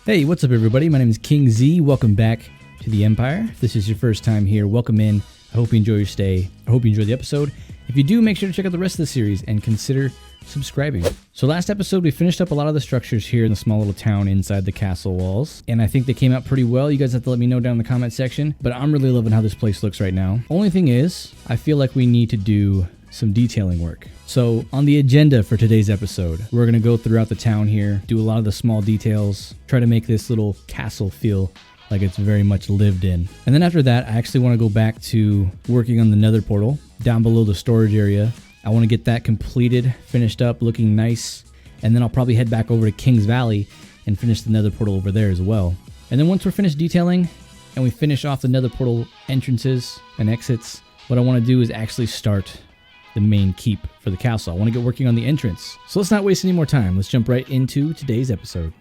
Hey, what's up everybody? My name is King Z. Welcome back to the Empire. If this is your first time here, welcome in. I hope you enjoy your stay. I hope you enjoy the episode. If you do, make sure to check out the rest of the series and consider subscribing. So last episode, we finished up a lot of the structures here in the small little town inside the castle walls, and I think they came out pretty well. You guys have to let me know down in the comment section, but I'm really loving how this place looks right now. Only thing is, I feel like we need to do some detailing work. So on the agenda for today's episode, we're going to go throughout the town here, do a lot of the small details, try to make this little castle feel like it's very much lived in. And then after that, I actually want to go back to working on the nether portal down below the storage area. I want to get that completed, finished up, looking nice. And then I'll probably head back over to King's Valley and finish the nether portal over there as well. And then once we're finished detailing and we finish off the nether portal entrances and exits, what I want to do is actually start the main keep for the castle. I want to get working on the entrance. So let's not waste any more time. Let's jump right into today's episode.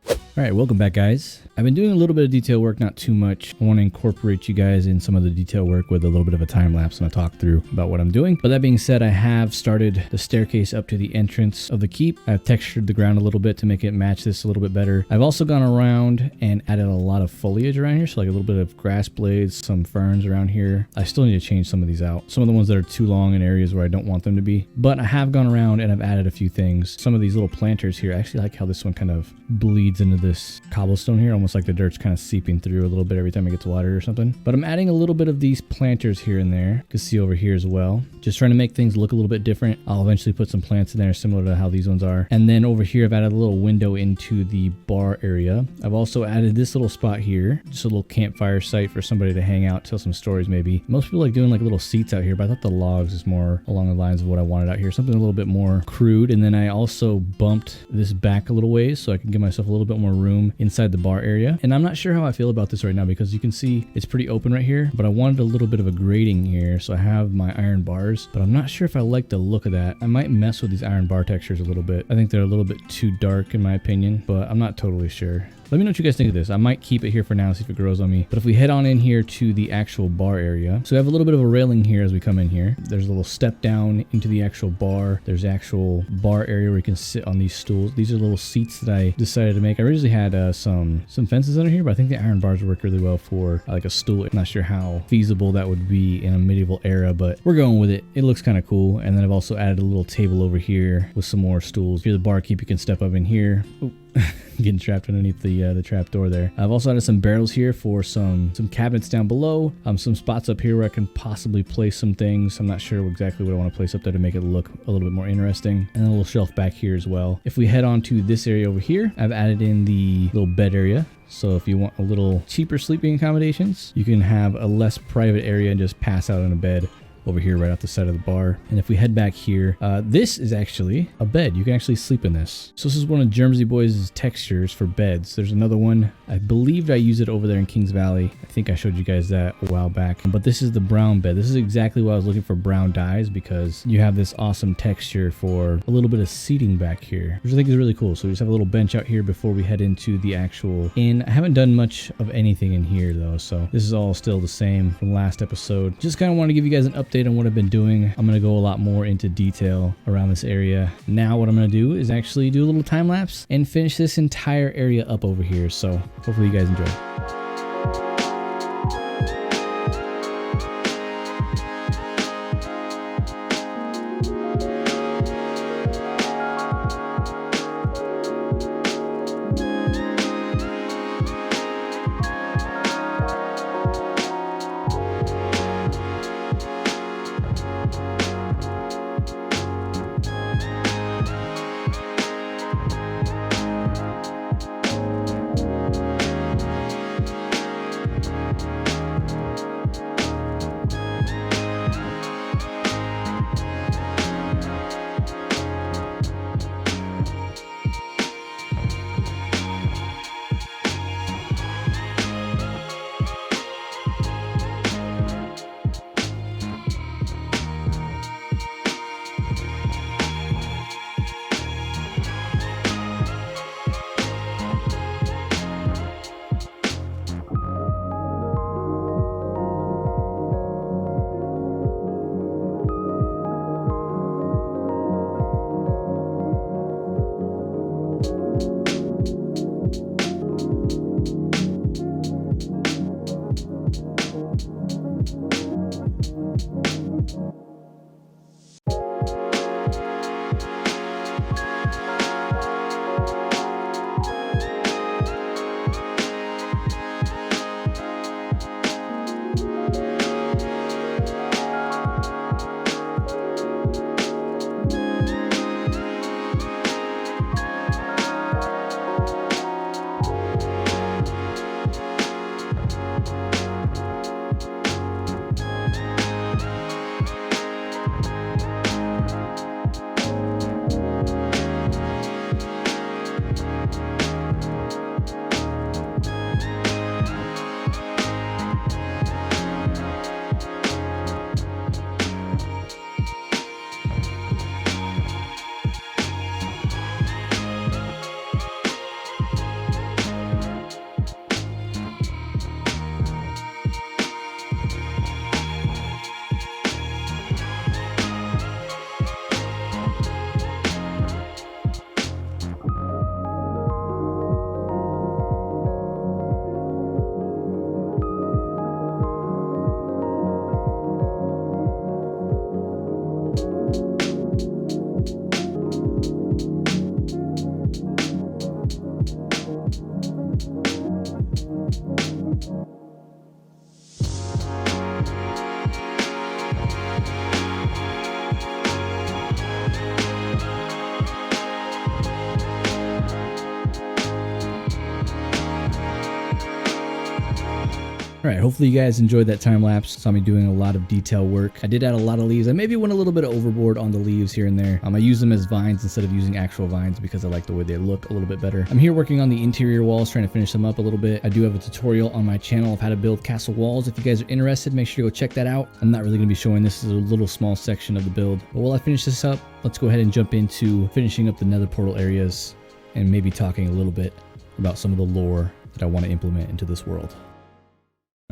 All right, welcome back, guys. I've been doing a little bit of detail work, not too much. I want to incorporate you guys in some of the detail work with a little bit of a time lapse and a talk through about what I'm doing. But that being said, I have started the staircase up to the entrance of the keep. I've textured the ground a little bit to make it match this a little bit better. I've also gone around and added a lot of foliage around here. So like a little bit of grass blades, some ferns around here. I still need to change some of these out. Some of the ones that are too long in areas where I don't want them to be. But I have gone around and I've added a few things. Some of these little planters here, I actually like how this one kind of bleeds into this cobblestone here, almost like the dirt's kind of seeping through a little bit every time it gets watered or something. But I'm adding a little bit of these planters here and there. You can see over here as well. Just trying to make things look a little bit different. I'll eventually put some plants in there similar to how these ones are. And then over here, I've added a little window into the bar area. I've also added this little spot here, just a little campfire site for somebody to hang out, tell some stories maybe. Most people like doing like little seats out here, but I thought the logs is more along the lines of what I wanted out here. Something a little bit more crude. And then I also bumped this back a little ways so I can give myself a little bit more room inside the bar area. And I'm not sure how I feel about this right now because you can see it's pretty open right here, but I wanted a little bit of a grading here. So I have my iron bars, but I'm not sure if I like the look of that. I might mess with these iron bar textures a little bit. I think they're a little bit too dark in my opinion, but I'm not totally sure. Let me know what you guys think of this. I might keep it here for now, see if it grows on me. But if we head on in here to the actual bar area, so we have a little bit of a railing here as we come in here. There's a little step down into the actual bar. There's actual bar area where you can sit on these stools. These are little seats that I decided to make. I originally had some fences under here, but I think the iron bars work really well for like a stool. I'm not sure how feasible that would be in a medieval era, but we're going with it. It looks kind of cool. And then I've also added a little table over here with some more stools. If you're the barkeep, you can step up in here. Ooh. Getting trapped underneath the trap door there. I've also added some barrels here for some cabinets down below. Some spots up here where I can possibly place some things. I'm not sure exactly what I want to place up there to make it look a little bit more interesting. And a little shelf back here as well. If we head on to this area over here, I've added in the little bed area. So if you want a little cheaper sleeping accommodations, you can have a less private area and just pass out in a bed over here right off the side of the bar. And if we head back here, this is actually a bed. You can actually sleep in this. So this is one of Jermsy Boys' textures for beds. There's another one. I believed I used it over there in King's Valley. I think I showed you guys that a while back. But this is the brown bed. This is exactly why I was looking for brown dyes, because you have this awesome texture for a little bit of seating back here, which I think is really cool. So we just have a little bench out here before we head into the actual inn. I haven't done much of anything in here though, so this is all still the same from last episode. Just kind of want to give you guys an update on what I've been doing. I'm going to go a lot more into detail around this area. Now what I'm going to do is actually do a little time lapse and finish this entire area up over here. So hopefully you guys enjoy. All right, hopefully you guys enjoyed that time lapse. Saw me doing a lot of detail work. I did add a lot of leaves. I maybe went a little bit overboard on the leaves here and there. I use them as vines instead of using actual vines because I like the way they look a little bit better. I'm here working on the interior walls, trying to finish them up a little bit. I do have a tutorial on my channel of how to build castle walls. If you guys are interested, make sure to go check that out. I'm not really going to be showing this as a little small section of the build. But while I finish this up, let's go ahead and jump into finishing up the nether portal areas and maybe talking a little bit about some of the lore that I want to implement into this world.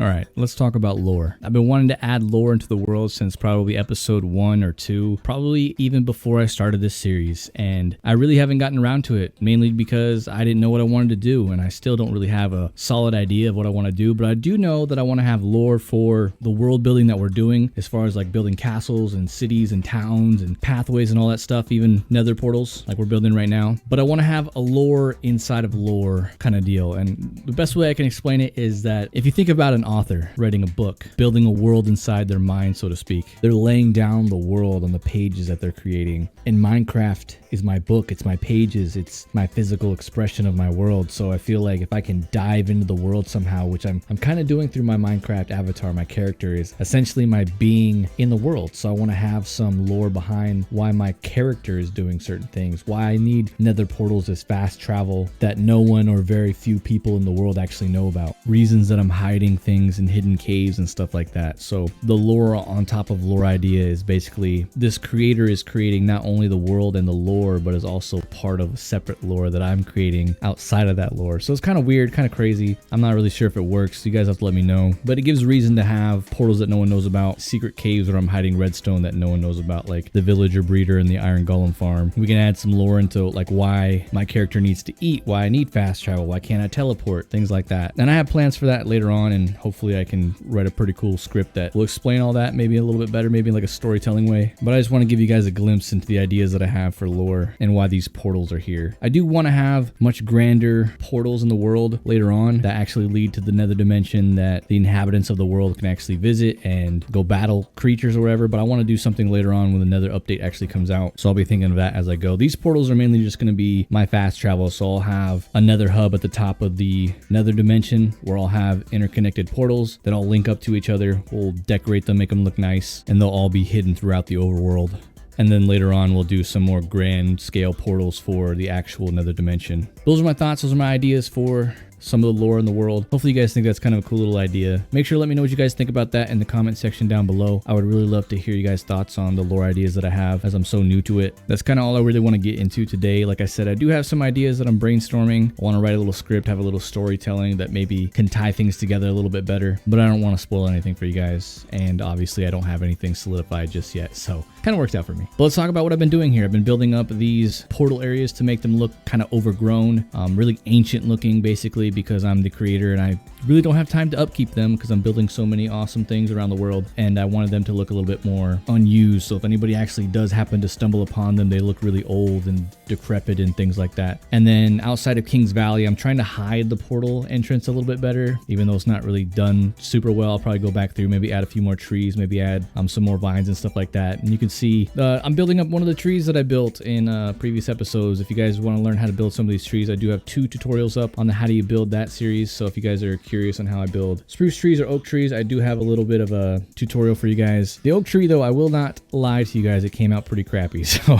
All right, let's talk about lore. I've been wanting to add lore into the world since probably episode 1 or 2, probably even before I started this series, and I really haven't gotten around to it, mainly because I didn't know what I wanted to do, and I still don't really have a solid idea of what I want to do, but I do know that I want to have lore for the world building that we're doing, as far as like building castles and cities and towns and pathways and all that stuff, even nether portals like we're building right now. But I want to have a lore inside of lore kind of deal, and the best way I can explain it is that if you think about an author writing a book, building a world inside their mind, so to speak, they're laying down the world on the pages that they're creating. And Minecraft is my book, it's my pages, it's my physical expression of my world. So I feel like if I can dive into the world somehow, which I'm kind of doing through my Minecraft avatar, my character is essentially my being in the world. So I want to have some lore behind why my character is doing certain things, why I need nether portals as fast travel that no one or very few people in the world actually know about, reasons that I'm hiding things in hidden caves and stuff like that. So the lore on top of lore idea is basically this creator is creating not only the world and the lore, but is also part of a separate lore that I'm creating outside of that lore. So it's kind of weird, kind of crazy. I'm not really sure if it works. You guys have to let me know. But it gives reason to have portals that no one knows about, secret caves where I'm hiding redstone that no one knows about, like the villager breeder and the iron golem farm. We can add some lore into like why my character needs to eat, why I need fast travel, why can't I teleport, things like that. And I have plans for that later on, and hopefully I can write a pretty cool script that will explain all that maybe a little bit better, maybe in like a storytelling way. But I just want to give you guys a glimpse into the ideas that I have for lore and why these portals are here. I do want to have much grander portals in the world later on that actually lead to the nether dimension that the inhabitants of the world can actually visit and go battle creatures or whatever. But I want to do something later on when the nether update actually comes out. So I'll be thinking of that as I go. These portals are mainly just going to be my fast travel. So I'll have a nether hub at the top of the nether dimension where I'll have interconnected portals that all link up to each other. We'll decorate them, make them look nice, and they'll all be hidden throughout the overworld. And then later on, we'll do some more grand scale portals for the actual nether dimension. Those are my thoughts. Those are my ideas for some of the lore in the world. Hopefully you guys think that's kind of a cool little idea. Make sure to let me know what you guys think about that in the comment section down below. I would really love to hear you guys' thoughts on the lore ideas that I have, as I'm so new to it. That's kind of all I really want to get into today. Like I said, I do have some ideas that I'm brainstorming. I want to write a little script, have a little storytelling that maybe can tie things together a little bit better, but I don't want to spoil anything for you guys. And obviously I don't have anything solidified just yet, so kind of worked out for me. But let's talk about what I've been doing here. I've been building up these portal areas to make them look kind of overgrown, really ancient looking, basically, because I'm the creator and I really don't have time to upkeep them because I'm building so many awesome things around the world, and I wanted them to look a little bit more unused. So if anybody actually does happen to stumble upon them, they look really old and decrepit and things like that. And then outside of King's Valley, I'm trying to hide the portal entrance a little bit better, even though it's not really done super well. I'll probably go back through, maybe add a few more trees, maybe add some more vines and stuff like that. And you can see I'm building up one of the trees that I built in previous episodes. If you guys want to learn how to build some of these trees, I do have 2 tutorials up on the how do you build that series. So if you guys are curious on how I build spruce trees or oak trees, I do have a little bit of a tutorial for you guys. The oak tree, though, I will not lie to you guys, it came out pretty crappy. So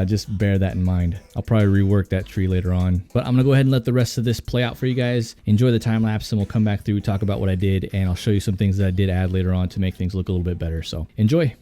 just bear that in mind. I'll probably rework that tree later on. But I'm gonna go ahead and let the rest of this play out for you guys. Enjoy the time lapse, and we'll come back through, talk about what I did, and I'll show you some things that I did add later on to make things look a little bit better. So enjoy.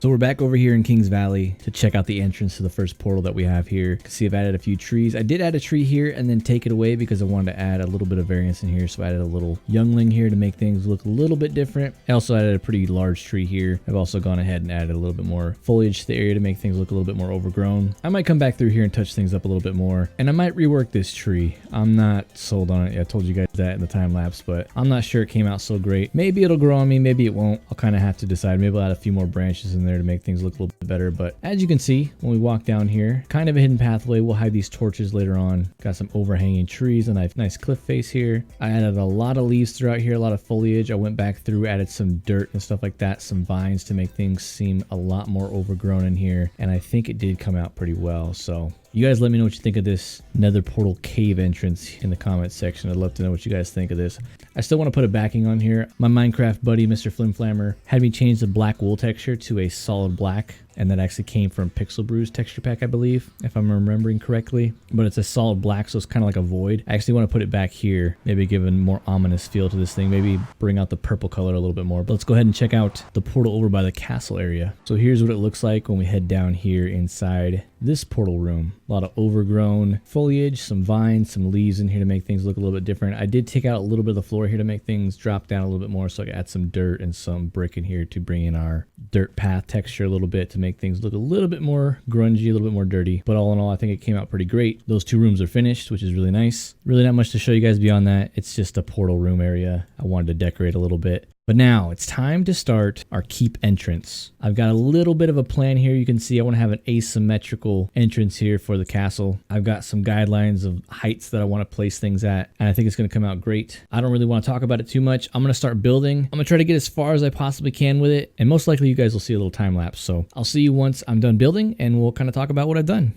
So we're back over here in Kings Valley to check out the entrance to the first portal that we have here. You can see I've added a few trees. I did add a tree here and then take it away because I wanted to add a little bit of variance in here. So I added a little youngling here to make things look a little bit different. I also added a pretty large tree here. I've also gone ahead and added a little bit more foliage to the area to make things look a little bit more overgrown. I might come back through here and touch things up a little bit more. And I might rework this tree. I'm not sold on it. I told you guys that in the time lapse, but I'm not sure it came out so great. Maybe it'll grow on me, maybe it won't. I'll kind of have to decide. Maybe I'll add a few more branches in there to make things look a little bit better. But as you can see, when we walk down here, kind of a hidden pathway. We'll hide these torches later on. Got some overhanging trees, a nice cliff face here. I added a lot of leaves throughout here, a lot of foliage. I went back through, added some dirt and stuff like that, some vines to make things seem a lot more overgrown in here. And I think it did come out pretty well. So you guys let me know what you think of this nether portal cave entrance in the comments section. I'd love to know what you guys think of this. I still want to put a backing on here. My Minecraft buddy, Mr. Flimflammer, had me change the black wool texture to a solid black. And that actually came from Pixel Brew's texture pack, I believe, if I'm remembering correctly. But it's a solid black, so it's kind of like a void. I actually want to put it back here, maybe give a more ominous feel to this thing, maybe bring out the purple color a little bit more. But let's go ahead and check out the portal over by the castle area. So here's what it looks like when we head down here inside this portal room. A lot of overgrown foliage, some vines, some leaves in here to make things look a little bit different. I did take out a little bit of the floor here to make things drop down a little bit more, so I can add some dirt and some brick in here to bring in our dirt path texture a little bit to make things look a little bit more grungy, a little bit more dirty. But all in all, I think it came out pretty great. Those two rooms are finished, which is really nice. Really not much to show you guys beyond that. It's just a portal room area. I wanted to decorate a little bit. But now it's time to start our keep entrance. I've got a little bit of a plan here. You can see I want to have an asymmetrical entrance here for the castle. I've got some guidelines of heights that I want to place things at, and I think it's going to come out great. I don't really want to talk about it too much. I'm going to start building. I'm going to try to get as far as I possibly can with it, and most likely you guys will see a little time lapse. So I'll see you once I'm done building, and we'll kind of talk about what I've done.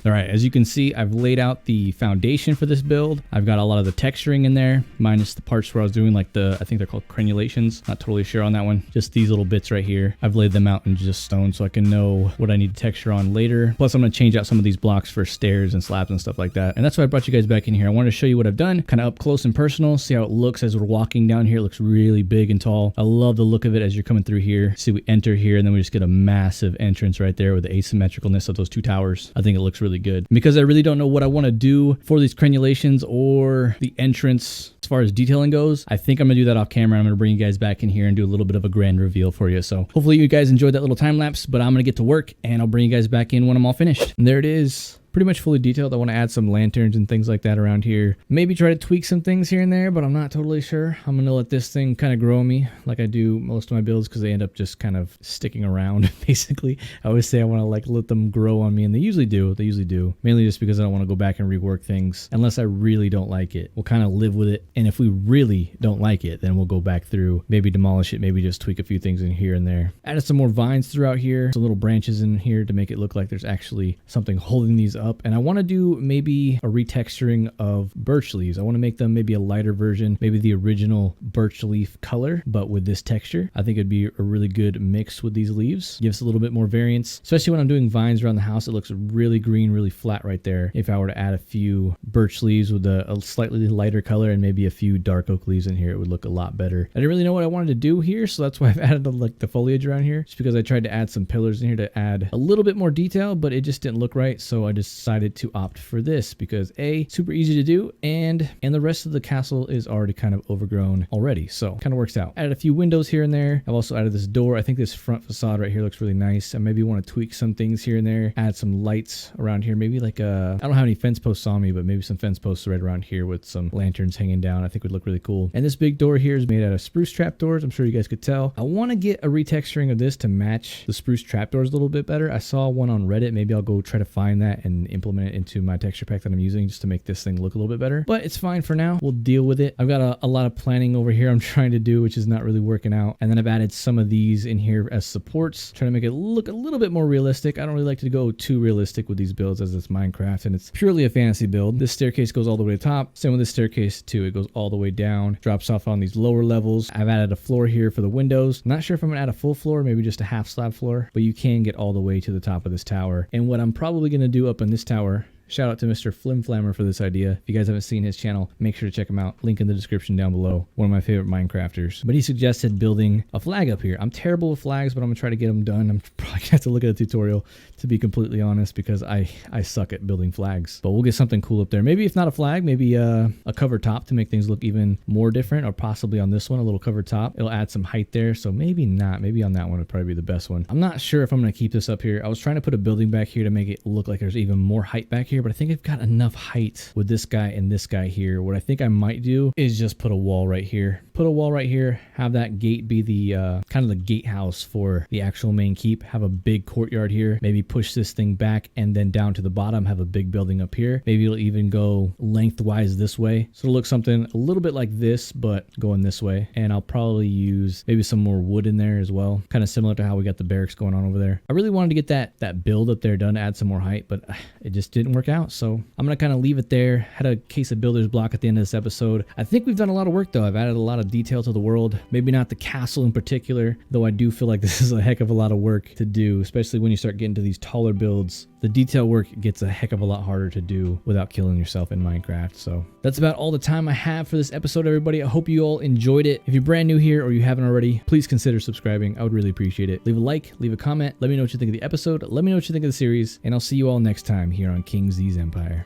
All right, as you can see, I've laid out the foundation for this build. I've got a lot of the texturing in there, minus the parts where I was doing like I think they're called crenulations. Not totally sure on that one. Just these little bits right here. I've laid them out in just stone so I can know what I need to texture on later. Plus, I'm gonna change out some of these blocks for stairs and slabs and stuff like that. And that's why I brought you guys back in here. I wanted to show you what I've done, kind of up close and personal, see how it looks as we're walking down here. It looks really big and tall. I love the look of it as you're coming through here. See, we enter here and then we just get a massive entrance right there with the asymmetricalness of those two towers. I think it looks really good. Because I really don't know what I want to do for these crenulations or the entrance as far as detailing goes, I think I'm gonna do that off camera. I'm gonna bring you guys back in here and do a little bit of a grand reveal for you. So hopefully you guys enjoyed that little time lapse, but I'm gonna get to work and I'll bring you guys back in when I'm all finished. And there it is. pretty much fully detailed. I want to add some lanterns and things like that around here. Maybe try to tweak some things here and there, but I'm not totally sure. I'm going to let this thing kind of grow on me like I do most of my builds, because they end up just kind of sticking around, basically. I always say I want to like let them grow on me, and they usually do. They usually do. Mainly just because I don't want to go back and rework things unless I really don't like it. We'll kind of live with it, and if we really don't like it, then we'll go back through, maybe demolish it, maybe just tweak a few things in here and there. Added some more vines throughout here, some little branches in here to make it look like there's actually something holding these up. And I want to do maybe a retexturing of birch leaves. I want to make them maybe a lighter version, maybe the original birch leaf color, but with this texture. I think it'd be a really good mix with these leaves. Gives a little bit more variance, especially when I'm doing vines around the house. It looks really green, really flat right there. If I were to add a few birch leaves with a slightly lighter color and maybe a few dark oak leaves in here, it would look a lot better. I didn't really know what I wanted to do here, so that's why I've added the foliage around here, just because I tried to add some pillars in here to add a little bit more detail, but it just didn't look right. So I decided to opt for this because super easy to do, and the rest of the castle is already kind of overgrown already, so kind of works out. Added a few windows here and there. I've also added this door. I think this front facade right here looks really nice. I maybe want to tweak some things here and there, add some lights around here, maybe like I don't have any fence posts on me, but maybe some fence posts right around here with some lanterns hanging down. I think would look really cool. And this big door here is made out of spruce trapdoors. I'm sure you guys could tell. I want to get a retexturing of this to match the spruce trapdoors a little bit better. I saw one on Reddit. Maybe I'll go try to find that and implement it into my texture pack that I'm using just to make this thing look a little bit better. But it's fine for now. We'll deal with it. I've got a lot of planning over here I'm trying to do, which is not really working out. And then I've added some of these in here as supports, trying to make it look a little bit more realistic. I don't really like to go too realistic with these builds, as it's Minecraft and it's purely a fantasy build. This staircase goes all the way to the top. Same with this staircase too. It goes all the way down, drops off on these lower levels. I've added a floor here for the windows. Not sure if I'm gonna add a full floor, maybe just a half slab floor, but you can get all the way to the top of this tower. And what I'm probably gonna do up in this tower, shout out to Mr. Flimflammer for this idea. If you guys haven't seen his channel, make sure to check him out. Link in the description down below. One of my favorite Minecrafters. But he suggested building a flag up here. I'm terrible with flags, but I'm gonna try to get them done. I'm probably gonna have to look at a tutorial, to be completely honest, because I suck at building flags. But we'll get something cool up there. Maybe if not a flag, maybe a cover top to make things look even more different, or possibly on this one, a little cover top. It'll add some height there, so maybe not. Maybe on that one would probably be the best one. I'm not sure if I'm gonna keep this up here. I was trying to put a building back here to make it look like there's even more height back here, but I think I've got enough height with this guy and this guy here. What I think I might do is just put a wall right here. Put a wall right here, have that gate be the kind of the gatehouse for the actual main keep, have a big courtyard here, maybe push this thing back and then down to the bottom, have a big building up here. Maybe it'll even go lengthwise this way. So it'll look something a little bit like this, but going this way. And I'll probably use maybe some more wood in there as well. Kind of similar to how we got the barracks going on over there. I really wanted to get that build up there done, add some more height, but it just didn't work out. So I'm going to kind of leave it there. Had a case of builder's block at the end of this episode. I think we've done a lot of work though. I've added a lot of detail to the world. Maybe not the castle in particular, though I do feel like this is a heck of a lot of work to do, especially when you start getting to these taller builds. The detail work gets a heck of a lot harder to do without killing yourself in Minecraft. So that's about all the time I have for this episode, everybody. I hope you all enjoyed it. If you're brand new here or you haven't already, please consider subscribing. I would really appreciate it. Leave a like, leave a comment. Let me know what you think of the episode. Let me know what you think of the series, and I'll see you all next time here on KingZee's Empire.